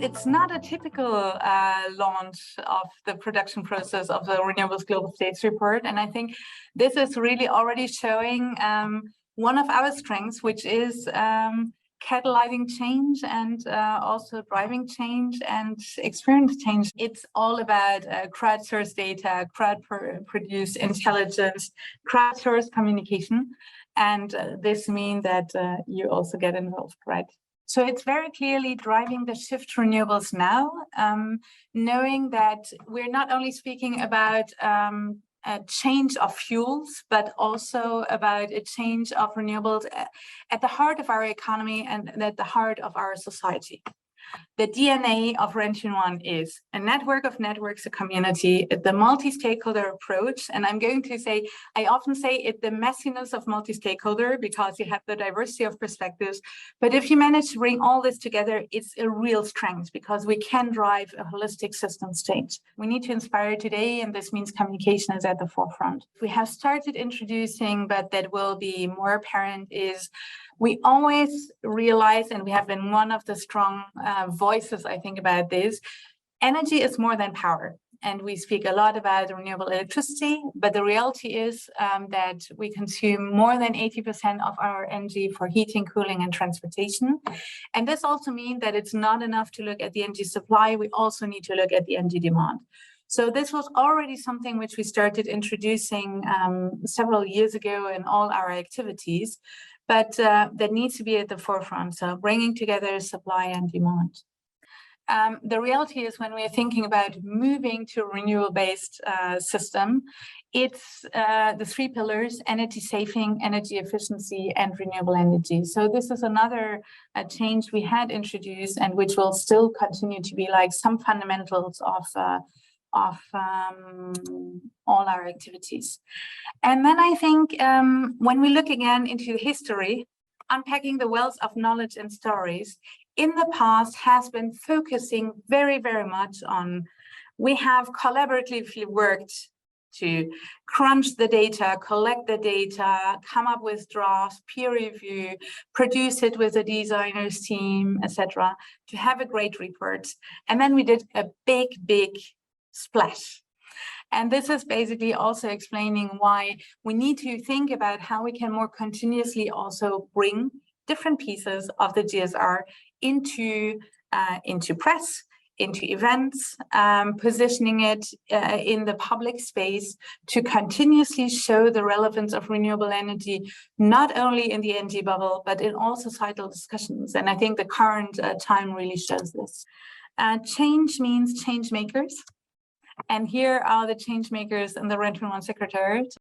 it's not a typical launch of the production process of the Renewables Global Status Report. And I think this is really already showing one of our strengths, which is catalyzing change and also driving change and experience change. It's all about crowdsourced data, crowd-produced intelligence, crowdsourced communication. And this means that you also get involved, right? So it's very clearly driving the shift to renewables now, knowing that we're not only speaking about a change of fuels, but also about a change of renewables at the heart of our economy and at the heart of our society. The DNA of REN21 is a network of networks, a community, the multi-stakeholder approach. And I'm going to say, I often say it's the messiness of multi-stakeholder because you have the diversity of perspectives. But if you manage to bring all this together, it's a real strength because we can drive a holistic systems change. We need to inspire today, and this means communication is at the forefront. We have started introducing, but that will be more apparent, is we always realize, and we have been one of the strong voices, I think, about this, energy is more than power. And we speak a lot about renewable electricity, but the reality is that we consume more than 80% of our energy for heating, cooling, and transportation. And this also means that it's not enough to look at the energy supply, we also need to look at the energy demand. So this was already something which we started introducing several years ago in all our activities, but that needs to be at the forefront, so bringing together supply and demand. The reality is when we're thinking about moving to a renewable-based system, it's the three pillars: energy saving, energy efficiency, and renewable energy. So this is another change we had introduced and which will still continue to be like some fundamentals of all our activities. And then I think when we look again into history, unpacking the wealth of knowledge and stories in the past has been focusing very, very much on, we have collaboratively worked to crunch the data, collect the data, come up with drafts, peer review, produce it with a designer's team, etc., to have a great report. And then we did a big splash. And this is basically also explaining why we need to think about how we can more continuously also bring different pieces of the GSR into press, into events, positioning it in the public space to continuously show the relevance of renewable energy, not only in the energy bubble, but in all societal discussions. And I think the current time really shows this. Change means change makers. And here are the change makers in the REN21 Secretariat.